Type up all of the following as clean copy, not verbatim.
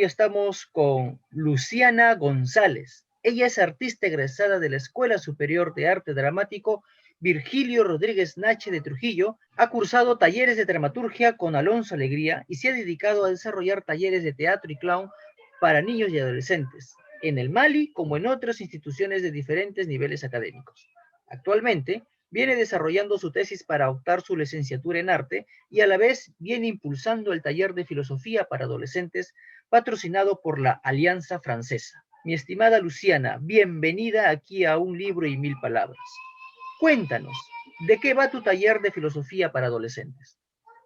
Hoy estamos con Luciana González. Ella es artista egresada de la Escuela Superior de Arte Dramático Virgilio Rodríguez Nache de Trujillo. Ha cursado talleres de dramaturgia con Alonso Alegría y se ha dedicado a desarrollar talleres de teatro y clown para niños y adolescentes, en el Mali como en otras instituciones de diferentes niveles académicos. Actualmente, viene desarrollando su tesis para optar su licenciatura en arte y a la vez viene impulsando el taller de filosofía para adolescentes patrocinado por la Alianza Francesa. Mi estimada Luciana, bienvenida aquí a Un Libro y Mil Palabras. Cuéntanos, ¿de qué va tu taller de filosofía para adolescentes?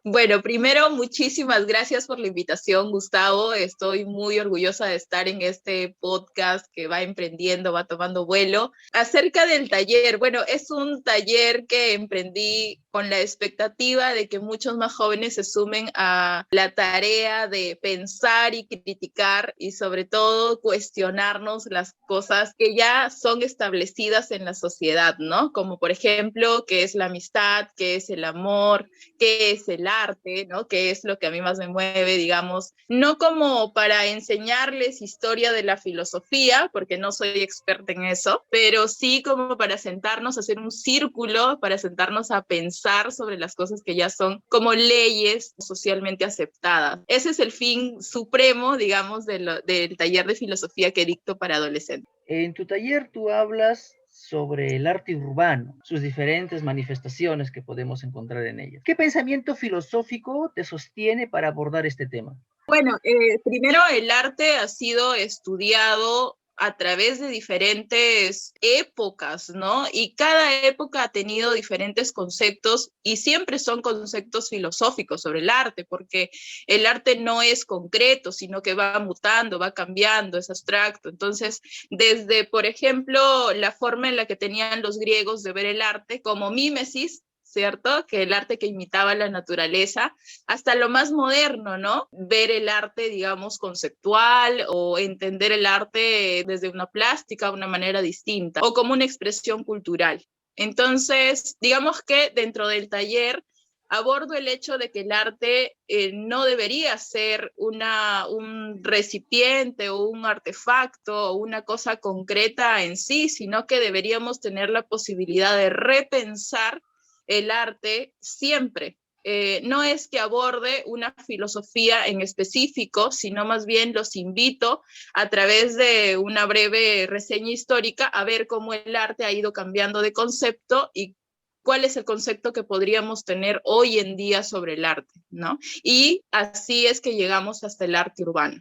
Bueno, primero, muchísimas gracias por la invitación, Gustavo. Estoy muy orgullosa de estar en este podcast que va emprendiendo, va tomando vuelo. Acerca del taller, bueno, es un taller que emprendí con la expectativa de que muchos más jóvenes se sumen a la tarea de pensar y criticar y sobre todo cuestionarnos las cosas que ya son establecidas en la sociedad, ¿no? Como por ejemplo, ¿qué es la amistad? ¿Qué es el amor? ¿Qué es el arte? ¿No? ¿Qué es lo que a mí más me mueve, digamos? No como para enseñarles historia de la filosofía, porque no soy experta en eso, pero sí como para sentarnos a hacer un círculo, para sentarnos a pensar sobre las cosas que ya son como leyes socialmente aceptadas. Ese es el fin supremo, digamos, del taller de filosofía que dicto para adolescentes. En tu taller tú hablas sobre el arte urbano, sus diferentes manifestaciones que podemos encontrar en ellas. ¿Qué pensamiento filosófico te sostiene para abordar este tema? Bueno, primero el arte ha sido estudiado a través de diferentes épocas, ¿no? Y cada época ha tenido diferentes conceptos y siempre son conceptos filosóficos sobre el arte, porque el arte no es concreto, sino que va mutando, va cambiando, es abstracto. Entonces, desde, por ejemplo, la forma en la que tenían los griegos de ver el arte como mímesis, ¿cierto? Que el arte que imitaba la naturaleza, hasta lo más moderno, ¿no? Ver el arte, digamos, conceptual o entender el arte desde una plástica, una manera distinta o como una expresión cultural. Entonces, digamos que dentro del taller abordo el hecho de que el arte no debería ser un recipiente o un artefacto o una cosa concreta en sí, sino que deberíamos tener la posibilidad de repensar el arte siempre. No es que aborde una filosofía en específico, sino más bien los invito a través de una breve reseña histórica a ver cómo el arte ha ido cambiando de concepto y cuál es el concepto que podríamos tener hoy en día sobre el arte, ¿no? Y así es que llegamos hasta el arte urbano.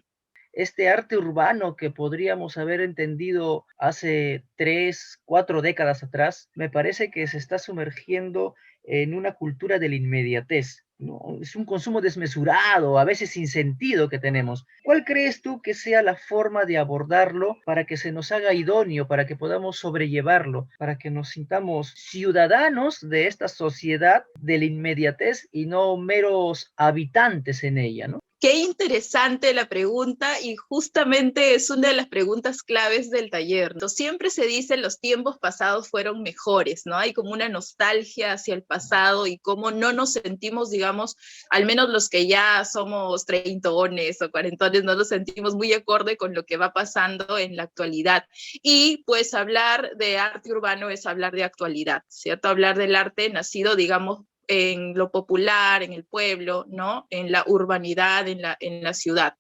Este arte urbano que podríamos haber entendido hace 3, 4 décadas atrás, me parece que se está sumergiendo en una cultura de la inmediatez, ¿no? Es un consumo desmesurado, a veces sin sentido que tenemos. ¿Cuál crees tú que sea la forma de abordarlo para que se nos haga idóneo, para que podamos sobrellevarlo, para que nos sintamos ciudadanos de esta sociedad de la inmediatez y no meros habitantes en ella, ¿no? Qué interesante la pregunta y justamente es una de las preguntas claves del taller. Entonces, siempre se dice los tiempos pasados fueron mejores, ¿no? Hay como una nostalgia hacia el pasado y cómo no nos sentimos, digamos, al menos los que ya somos treintones o cuarentones, no nos sentimos muy acorde con lo que va pasando en la actualidad. Y pues hablar de arte urbano es hablar de actualidad, ¿cierto? Hablar del arte nacido, digamos, en lo popular, en el pueblo, ¿no? En la urbanidad, en la ciudad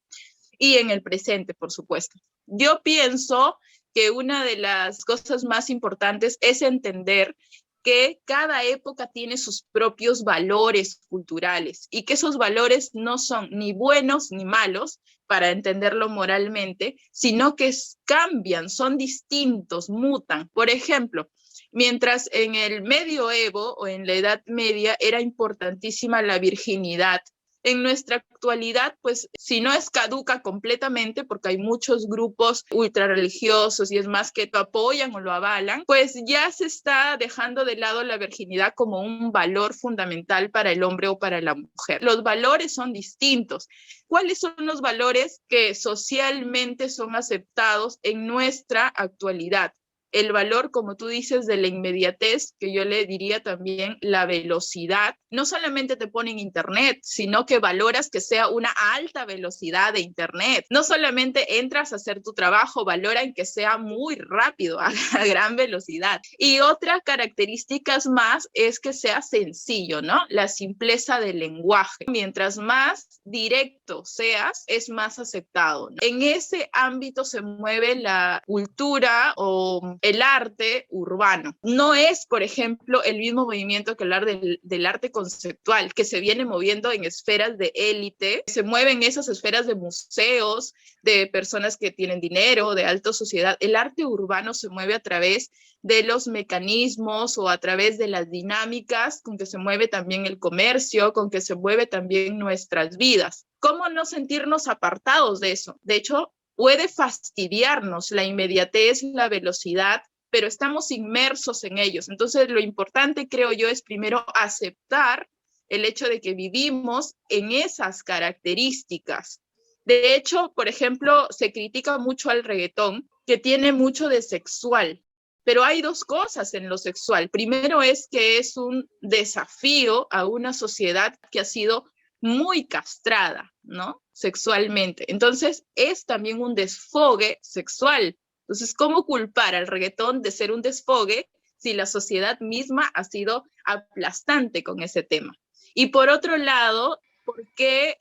y en el presente, por supuesto. Yo pienso que una de las cosas más importantes es entender que cada época tiene sus propios valores culturales y que esos valores no son ni buenos ni malos para entenderlo moralmente, sino que cambian, son distintos, mutan. Por ejemplo, mientras en el medioevo o en la Edad Media era importantísima la virginidad, en nuestra actualidad, pues si no es caduca completamente, porque hay muchos grupos ultra religiosos y es más que lo apoyan o lo avalan, pues ya se está dejando de lado la virginidad como un valor fundamental para el hombre o para la mujer. Los valores son distintos. ¿Cuáles son los valores que socialmente son aceptados en nuestra actualidad? el valor, como tú dices, de la inmediatez, que yo le diría también la velocidad. No solamente te ponen internet, sino que valoras que sea una alta velocidad de internet. No solamente entras a hacer tu trabajo, valoran que sea muy rápido, a gran velocidad. Y otras características más es que sea sencillo, ¿no? La simpleza del lenguaje. Mientras más directo seas, es más aceptado, ¿no? En ese ámbito se mueve la cultura o el arte urbano. No es, por ejemplo, el mismo movimiento que hablar del arte conceptual, que se viene moviendo en esferas de élite, se mueven esas esferas de museos, de personas que tienen dinero, de alta sociedad. El arte urbano se mueve a través de los mecanismos o a través de las dinámicas con que se mueve también el comercio, con que se mueve también nuestras vidas. ¿Cómo no sentirnos apartados de eso? De hecho, puede fastidiarnos la inmediatez, la velocidad, pero estamos inmersos en ellos. Entonces, lo importante, creo yo, es primero aceptar el hecho de que vivimos en esas características. De hecho, por ejemplo, se critica mucho al reggaetón, que tiene mucho de sexual, pero hay dos cosas en lo sexual. Primero es que es un desafío a una sociedad que ha sido muy castrada, ¿no? Sexualmente. Entonces, es también un desfogue sexual. Entonces, ¿cómo culpar al reggaetón de ser un desfogue si la sociedad misma ha sido aplastante con ese tema? Y por otro lado, ¿por qué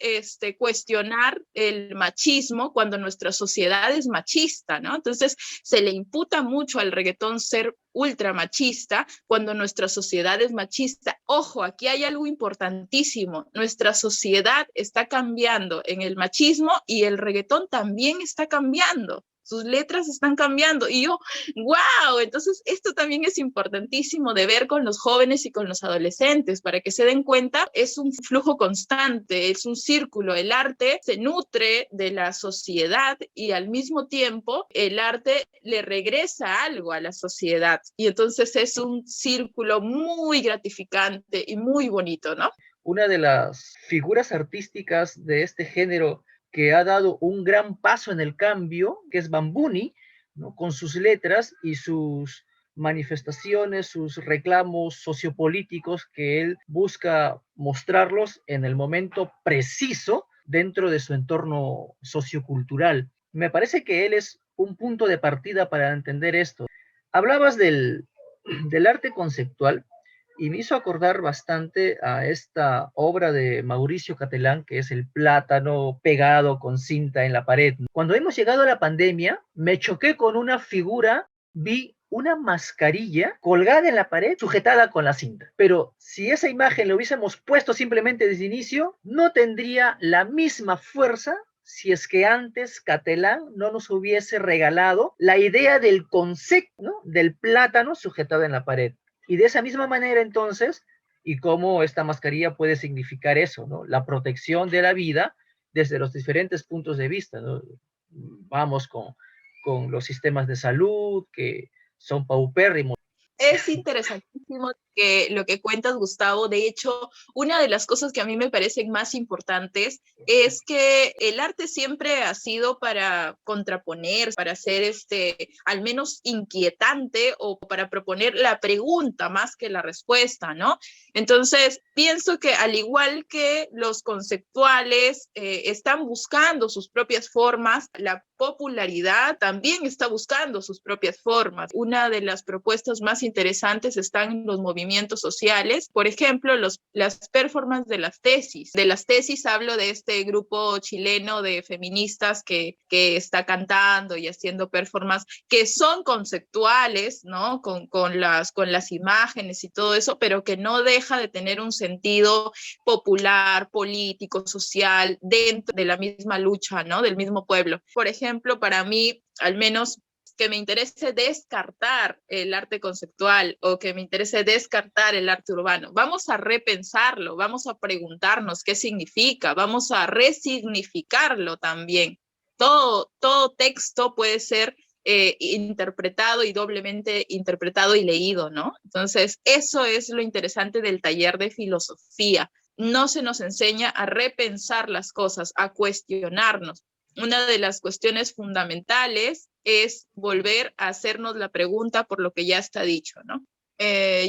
cuestionar el machismo cuando nuestra sociedad es machista, ¿no? Entonces, se le imputa mucho al reggaetón ser ultra machista cuando nuestra sociedad es machista. Ojo, aquí hay algo importantísimo. Nuestra sociedad está cambiando en el machismo y el reggaetón también está cambiando. Sus letras están cambiando y yo, wow, entonces esto también es importantísimo de ver con los jóvenes y con los adolescentes para que se den cuenta, es un flujo constante, es un círculo, el arte se nutre de la sociedad y al mismo tiempo el arte le regresa algo a la sociedad y entonces es un círculo muy gratificante y muy bonito, ¿no? Una de las figuras artísticas de este género que ha dado un gran paso en el cambio, que es Bambuni, ¿no? Con sus letras y sus manifestaciones, sus reclamos sociopolíticos que él busca mostrarlos en el momento preciso dentro de su entorno sociocultural. Me parece que él es un punto de partida para entender esto. Hablabas del arte conceptual y me hizo acordar bastante a esta obra de Mauricio Catelán, que es el plátano pegado con cinta en la pared. Cuando hemos llegado a la pandemia, me choqué con una figura, vi una mascarilla colgada en la pared, sujetada con la cinta. Pero si esa imagen la hubiésemos puesto simplemente desde el inicio, no tendría la misma fuerza si es que antes Catelán no nos hubiese regalado la idea del concepto, ¿no? Del plátano sujetado en la pared. Y de esa misma manera, entonces, y cómo esta mascarilla puede significar eso, ¿no? La protección de la vida desde los diferentes puntos de vista, ¿no? Vamos con los sistemas de salud que son paupérrimos. Es interesantísimo que lo que cuentas, Gustavo. De hecho, una de las cosas que a mí me parecen más importantes es que el arte siempre ha sido para contraponer, para ser al menos inquietante o para proponer la pregunta más que la respuesta, ¿no? Entonces, pienso que al igual que los conceptuales están buscando sus propias formas, la popularidad también está buscando sus propias formas. Una de las propuestas más interesantes están en los movimientos sociales, por ejemplo, las performances de las tesis. De las tesis hablo de este grupo chileno de feministas que está cantando y haciendo performances que son conceptuales, ¿no? Con las imágenes y todo eso, pero que no deja de tener un sentido popular, político, social, dentro de la misma lucha, ¿no? Del mismo pueblo. Por ejemplo, para mí, al menos que me interese descartar el arte conceptual o que me interese descartar el arte urbano. Vamos a repensarlo, vamos a preguntarnos qué significa, vamos a resignificarlo también. Todo texto puede ser interpretado y doblemente interpretado y leído, ¿no? Entonces, eso es lo interesante del taller de filosofía. No se nos enseña a repensar las cosas, a cuestionarnos. una de las cuestiones fundamentales es volver a hacernos la pregunta por lo que ya está dicho, ¿no?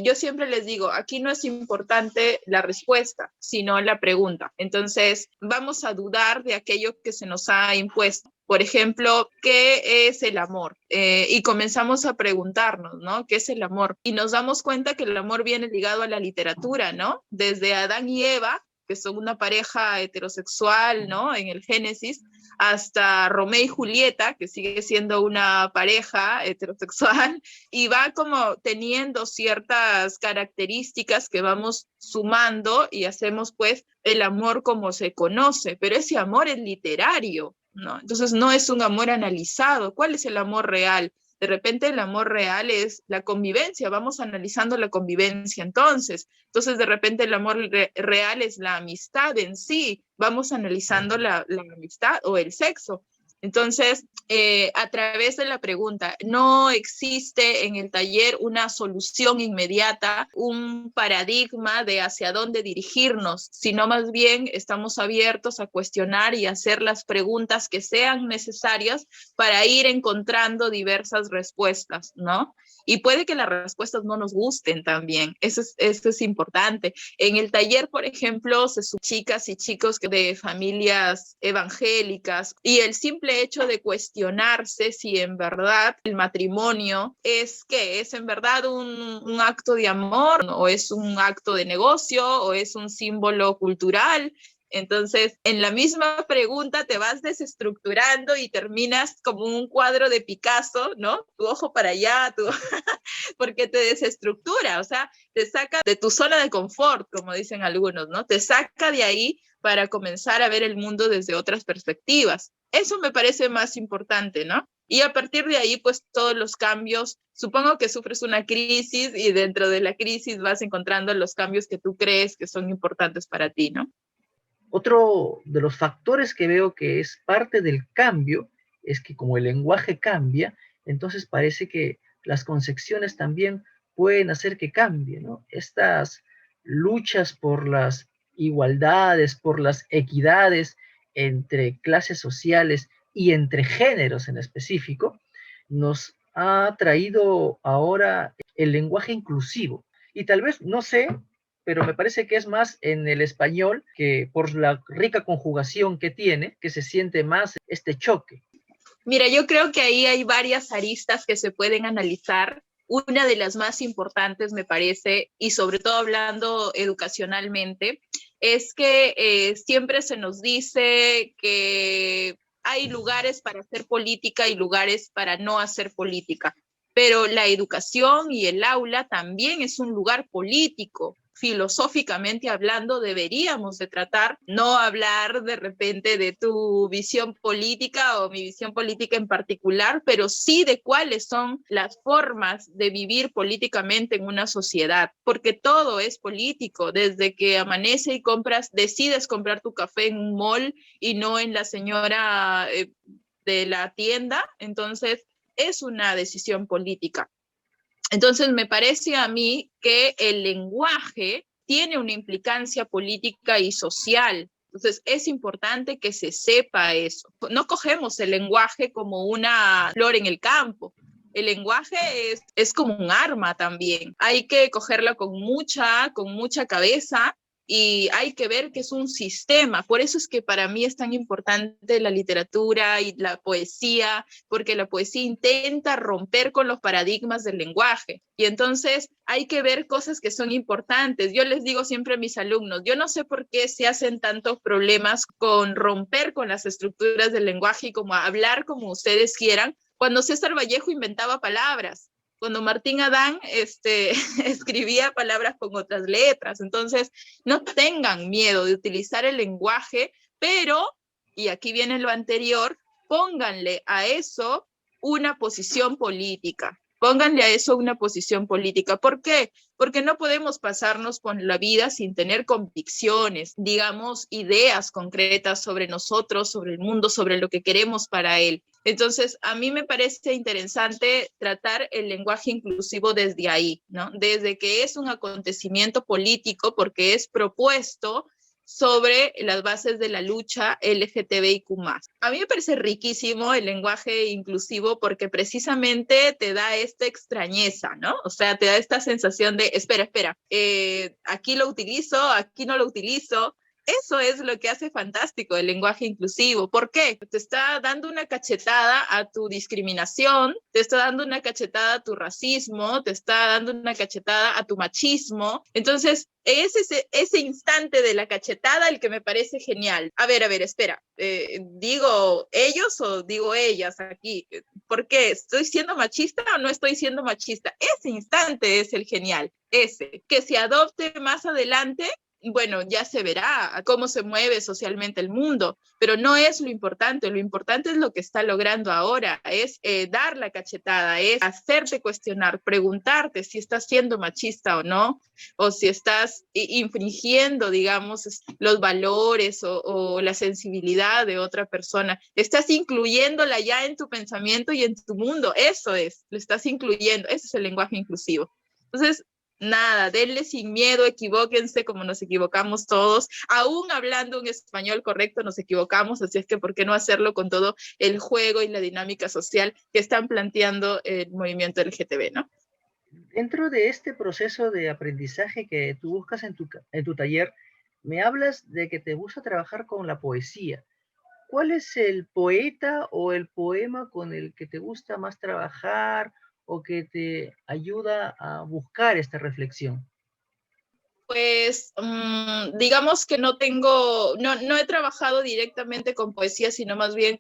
Yo siempre les digo, aquí no es importante la respuesta, sino la pregunta. Entonces, vamos a dudar de aquello que se nos ha impuesto. Por ejemplo, ¿qué es el amor? Y comenzamos a preguntarnos, ¿no? ¿Qué es el amor? Y nos damos cuenta que el amor viene ligado a la literatura, ¿no? Desde Adán y Eva, que son una pareja heterosexual, ¿no? En el Génesis, hasta Romeo y Julieta, que sigue siendo una pareja heterosexual, y va como teniendo ciertas características que vamos sumando y hacemos pues el amor como se conoce, pero ese amor es literario, ¿no? Entonces no es un amor analizado. ¿Cuál es el amor real? De repente el amor real es la convivencia, vamos analizando la convivencia entonces de repente el amor real es la amistad en sí, vamos analizando la amistad o el sexo. Entonces, a través de la pregunta, no existe en el taller una solución inmediata, un paradigma de hacia dónde dirigirnos, sino más bien estamos abiertos a cuestionar y hacer las preguntas que sean necesarias para ir encontrando diversas respuestas, ¿no? Y puede que las respuestas no nos gusten también, eso es importante. En el taller, por ejemplo, se suben chicas y chicos de familias evangélicas y el simple hecho de cuestionarse si en verdad el matrimonio es ¿qué? ¿Es en verdad un acto de amor o es un acto de negocio o es un símbolo cultural? Entonces, en la misma pregunta te vas desestructurando y terminas como un cuadro de Picasso, ¿no? Tu ojo para allá, porque te desestructura, o sea, te saca de tu zona de confort, como dicen algunos, ¿no? Te saca de ahí para comenzar a ver el mundo desde otras perspectivas. Eso me parece más importante, ¿no? Y a partir de ahí, pues todos los cambios, supongo que sufres una crisis y dentro de la crisis vas encontrando los cambios que tú crees que son importantes para ti, ¿no? Otro de los factores que veo que es parte del cambio es que como el lenguaje cambia, entonces parece que las concepciones también pueden hacer que cambie, ¿no? Estas luchas por las igualdades, por las equidades entre clases sociales y entre géneros en específico, nos ha traído ahora el lenguaje inclusivo. Y tal vez, no sé, pero me parece que es más en el español que por la rica conjugación que tiene, que se siente más este choque. Mira, yo creo que ahí hay varias aristas que se pueden analizar. Una de las más importantes, me parece, y sobre todo hablando educacionalmente, es que siempre se nos dice que hay lugares para hacer política y lugares para no hacer política, pero la educación y el aula también es un lugar político. Filosóficamente hablando, deberíamos de tratar, no hablar de repente de tu visión política o mi visión política en particular, pero sí de cuáles son las formas de vivir políticamente en una sociedad, porque todo es político, desde que amanece y decides comprar tu café en un mall y no en la señora de la tienda, entonces es una decisión política. Entonces, me parece a mí que el lenguaje tiene una implicancia política y social. Entonces, es importante que se sepa eso. No cogemos el lenguaje como una flor en el campo. El lenguaje es como un arma también. Hay que cogerlo con mucha cabeza y hay que ver que es un sistema. Por eso es que para mí es tan importante la literatura y la poesía, porque la poesía intenta romper con los paradigmas del lenguaje. Y entonces hay que ver cosas que son importantes. Yo les digo siempre a mis alumnos, yo no sé por qué se hacen tantos problemas con romper con las estructuras del lenguaje y como hablar como ustedes quieran, cuando César Vallejo inventaba palabras, cuando Martín Adán escribía palabras con otras letras. Entonces, no tengan miedo de utilizar el lenguaje, pero, y aquí viene lo anterior, pónganle a eso una posición política. Pónganle a eso una posición política. ¿Por qué? Porque no podemos pasarnos con la vida sin tener convicciones, digamos, ideas concretas sobre nosotros, sobre el mundo, sobre lo que queremos para él. Entonces, a mí me parece interesante tratar el lenguaje inclusivo desde ahí, ¿no? Desde que es un acontecimiento político, porque es propuesto sobre las bases de la lucha LGTBIQ+. A mí me parece riquísimo el lenguaje inclusivo porque precisamente te da esta extrañeza, ¿no? O sea, te da esta sensación de, espera, aquí lo utilizo, aquí no lo utilizo. Eso es lo que hace fantástico el lenguaje inclusivo. ¿Por qué? Te está dando una cachetada a tu discriminación, te está dando una cachetada a tu racismo, te está dando una cachetada a tu machismo. Entonces, es ese instante de la cachetada el que me parece genial. A ver, espera. ¿Digo ellos o digo ellas aquí? ¿Por qué? ¿Estoy siendo machista o no estoy siendo machista? Ese instante es el genial. Ese. Que se adopte más adelante, bueno, ya se verá cómo se mueve socialmente el mundo, pero no es lo importante es lo que está logrando ahora, es dar la cachetada, es hacerte cuestionar, preguntarte si estás siendo machista o no, o si estás infringiendo, digamos, los valores o la sensibilidad de otra persona, estás incluyéndola ya en tu pensamiento y en tu mundo, eso es, lo estás incluyendo, ese es el lenguaje inclusivo. Entonces, nada, denle sin miedo, equivóquense como nos equivocamos todos, aún hablando un español correcto nos equivocamos, así es que ¿por qué no hacerlo con todo el juego y la dinámica social que están planteando el movimiento LGTB, ¿no? Dentro de este proceso de aprendizaje que tú buscas en tu taller, me hablas de que te gusta trabajar con la poesía. ¿Cuál es el poeta o el poema con el que te gusta más trabajar o que te ayuda a buscar esta reflexión? Pues digamos que no he trabajado directamente con poesía, sino más bien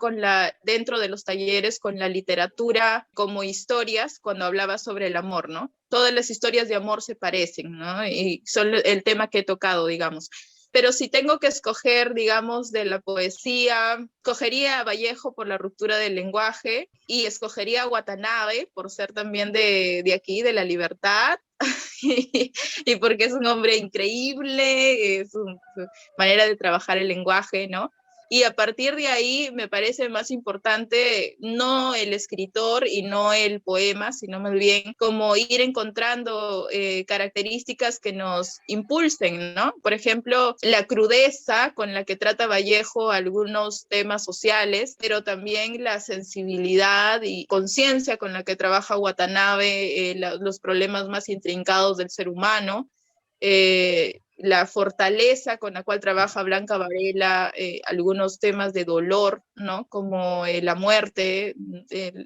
dentro de los talleres, con la literatura como historias, cuando hablaba sobre el amor, ¿no? Todas las historias de amor se parecen, ¿no? Y son el tema que he tocado, digamos. Pero si tengo que escoger, digamos, de la poesía, escogería a Vallejo por la ruptura del lenguaje y escogería a Watanabe por ser también de aquí, de La Libertad, y porque es un hombre increíble, su manera de trabajar el lenguaje, ¿no? Y a partir de ahí me parece más importante no el escritor y no el poema, sino más bien como ir encontrando características que nos impulsen, ¿no? Por ejemplo, la crudeza con la que trata Vallejo algunos temas sociales, pero también la sensibilidad y conciencia con la que trabaja Watanabe los problemas más intrincados del ser humano, la fortaleza con la cual trabaja Blanca Varela, algunos temas de dolor, ¿no? Como la muerte,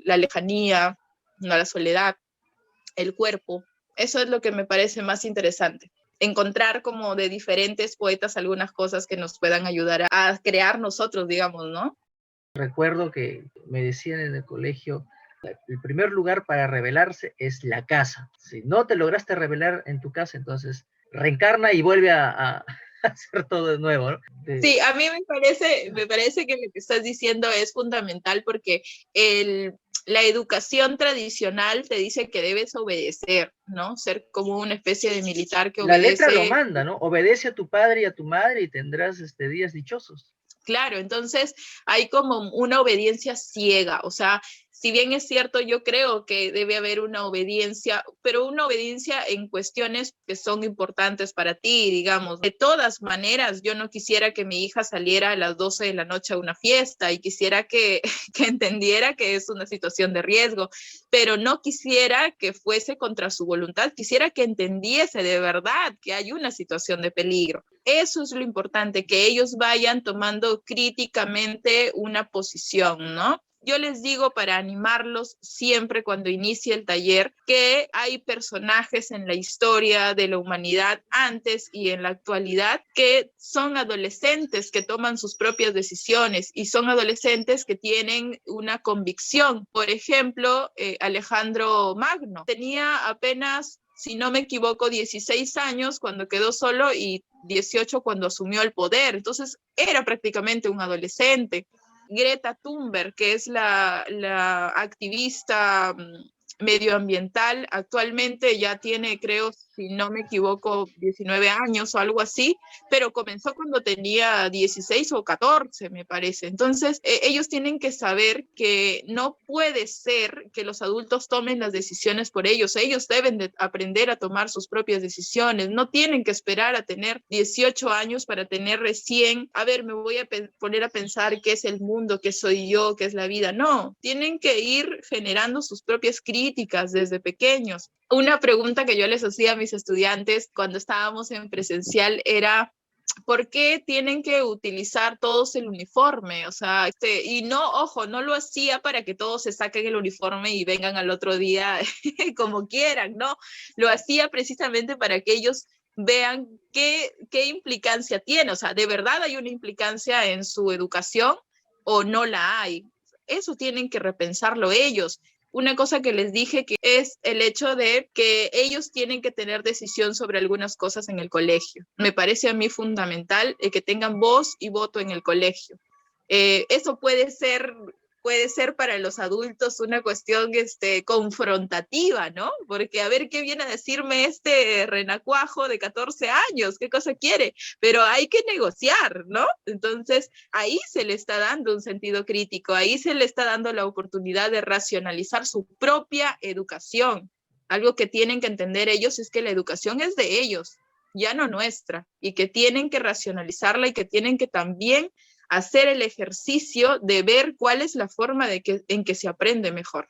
la lejanía, ¿no? La soledad, el cuerpo. Eso es lo que me parece más interesante. Encontrar como de diferentes poetas algunas cosas que nos puedan ayudar a crear nosotros, digamos, ¿no? Recuerdo que me decían en el colegio, el primer lugar para rebelarse es la casa. Si no te lograste rebelar en tu casa, entonces reencarna y vuelve a hacer todo de nuevo, ¿no? Sí, a mí me parece que lo que estás diciendo es fundamental porque la educación tradicional te dice que debes obedecer, ¿no? Ser como una especie de militar que La letra lo obedece. manda, ¿no? Obedece a tu padre y a tu madre y tendrás días dichosos. Claro, entonces hay como una obediencia ciega, o sea, si bien es cierto, yo creo que debe haber una obediencia, pero una obediencia en cuestiones que son importantes para ti, digamos. De todas maneras, yo no quisiera que mi hija saliera a las 12 de la noche a una fiesta y quisiera que entendiera que es una situación de riesgo, pero no quisiera que fuese contra su voluntad, quisiera que entendiese de verdad que hay una situación de peligro. Eso es lo importante, que ellos vayan tomando críticamente una posición, ¿no? Yo les digo para animarlos siempre cuando inicie el taller que hay personajes en la historia de la humanidad antes y en la actualidad que son adolescentes que toman sus propias decisiones y son adolescentes que tienen una convicción. Por ejemplo, Alejandro Magno tenía apenas, si no me equivoco, 16 años cuando quedó solo y 18 cuando asumió el poder. Entonces era prácticamente un adolescente. Greta Thunberg, que es la activista medioambiental. Actualmente ya tiene, creo, si no me equivoco, 19 años o algo así, pero comenzó cuando tenía 16 o 14, me parece. Entonces, ellos tienen que saber que no puede ser que los adultos tomen las decisiones por ellos deben de aprender a tomar sus propias decisiones, no tienen que esperar a tener 18 años para tener recién, a ver, me voy a poner a pensar qué es el mundo, qué soy yo, qué es la vida. No, tienen que ir generando sus propias críticas desde pequeños. Una pregunta que yo les hacía a mis estudiantes cuando estábamos en presencial era, ¿por qué tienen que utilizar todos el uniforme? O sea, y no, ojo, no lo hacía para que todos se saquen el uniforme y vengan al otro día como quieran, ¿no? Lo hacía precisamente para que ellos vean qué implicancia tiene. O sea, ¿de verdad hay una implicancia en su educación o no la hay? Eso tienen que repensarlo ellos. Una cosa que les dije que es el hecho de que ellos tienen que tener decisión sobre algunas cosas en el colegio. Me parece a mí fundamental que tengan voz y voto en el colegio. Eso puede ser para los adultos una cuestión confrontativa, ¿no? Porque a ver qué viene a decirme este renacuajo de 14 años, qué cosa quiere, pero hay que negociar, ¿no? Entonces, ahí se le está dando un sentido crítico, ahí se le está dando la oportunidad de racionalizar su propia educación. Algo que tienen que entender ellos es que la educación es de ellos, ya no nuestra, y que tienen que racionalizarla y que tienen que también hacer el ejercicio de ver cuál es la forma en que se aprende mejor.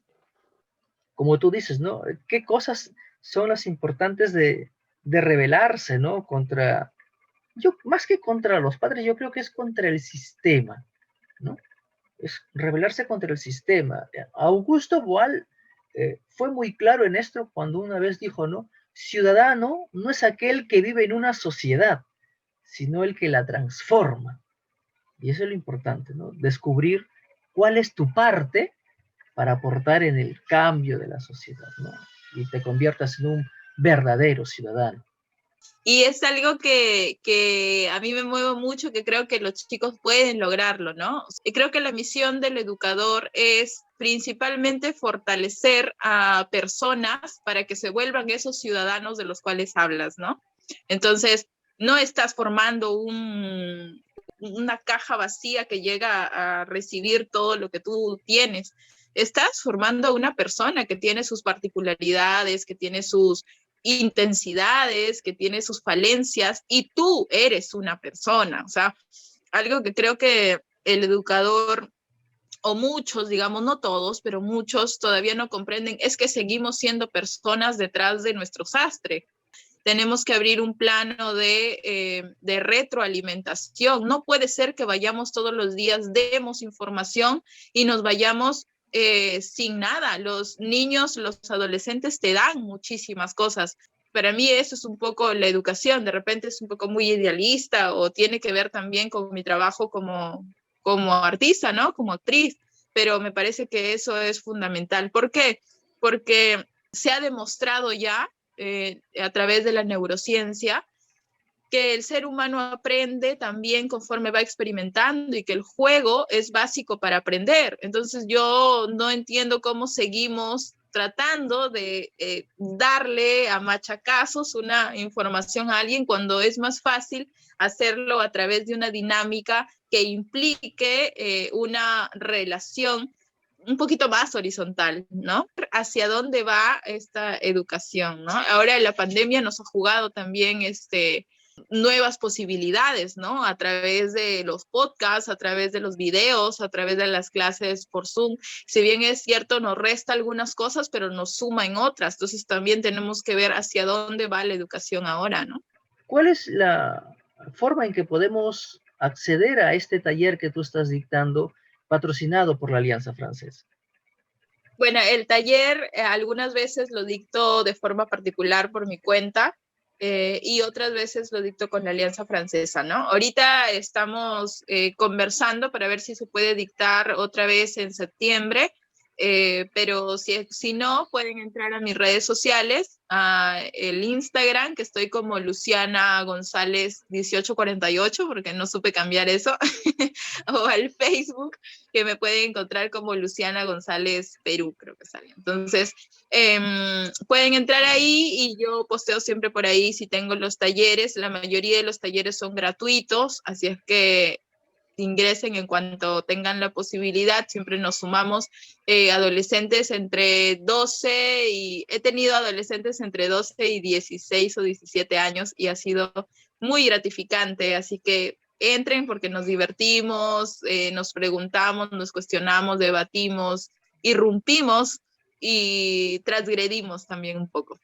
Como tú dices, ¿no? ¿Qué cosas son las importantes de rebelarse, ¿no? Contra, yo, más que contra los padres, yo creo que es contra el sistema, ¿no? Es rebelarse contra el sistema. Augusto Boal fue muy claro en esto cuando una vez dijo, ¿no? Ciudadano no es aquel que vive en una sociedad, sino el que la transforma. Y eso es lo importante, ¿no? Descubrir cuál es tu parte para aportar en el cambio de la sociedad, ¿no? Y te conviertas en un verdadero ciudadano. Y es algo que a mí me mueve mucho, que creo que los chicos pueden lograrlo, ¿no? Y creo que la misión del educador es principalmente fortalecer a personas para que se vuelvan esos ciudadanos de los cuales hablas, ¿no? Entonces, no estás formando una caja vacía que llega a recibir todo lo que tú tienes. Estás formando a una persona que tiene sus particularidades, que tiene sus intensidades, que tiene sus falencias, y tú eres una persona. O sea, algo que creo que el educador, o muchos, digamos, no todos, pero muchos todavía no comprenden, es que seguimos siendo personas detrás de nuestro sastre. Tenemos que abrir un plano de retroalimentación. No puede ser que vayamos todos los días, demos información y nos vayamos sin nada. Los niños, los adolescentes te dan muchísimas cosas. Para mí eso es un poco la educación. De repente es un poco muy idealista o tiene que ver también con mi trabajo como artista, ¿no? Como actriz. Pero me parece que eso es fundamental. ¿Por qué? Porque se ha demostrado ya a través de la neurociencia, que el ser humano aprende también conforme va experimentando y que el juego es básico para aprender. Entonces yo no entiendo cómo seguimos tratando de darle a machacazos una información a alguien cuando es más fácil hacerlo a través de una dinámica que implique una relación un poquito más horizontal, ¿no? Hacia dónde va esta educación, ¿no? Ahora la pandemia nos ha jugado también nuevas posibilidades, ¿no? A través de los podcasts, a través de los videos, a través de las clases por Zoom. Si bien es cierto, nos resta algunas cosas, pero nos suma en otras. Entonces también tenemos que ver hacia dónde va la educación ahora, ¿no? ¿Cuál es la forma en que podemos acceder a este taller que tú estás dictando, patrocinado por la Alianza Francesa? Bueno, el taller algunas veces lo dicto de forma particular por mi cuenta y otras veces lo dicto con la Alianza Francesa, ¿no? Ahorita estamos conversando para ver si se puede dictar otra vez en septiembre, Pero si no, pueden entrar a mis redes sociales, a el Instagram, que estoy como Luciana González 1848, porque no supe cambiar eso, o al Facebook, que me pueden encontrar como Luciana González Perú, creo que sale. Entonces, pueden entrar ahí y yo posteo siempre por ahí si tengo los talleres. La mayoría de los talleres son gratuitos, así es que ingresen en cuanto tengan la posibilidad. Siempre nos sumamos adolescentes entre 12 y he tenido adolescentes entre 12 y 16 o 17 años y ha sido muy gratificante, así que entren porque nos divertimos, nos preguntamos, nos cuestionamos, debatimos, irrumpimos y transgredimos también un poco.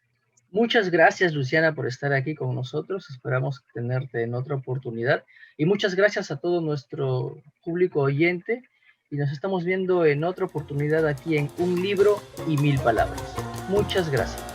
Muchas gracias, Luciana, por estar aquí con nosotros. Esperamos tenerte en otra oportunidad. Y muchas gracias a todo nuestro público oyente. Y nos estamos viendo en otra oportunidad aquí en Un Libro y Mil Palabras. Muchas gracias.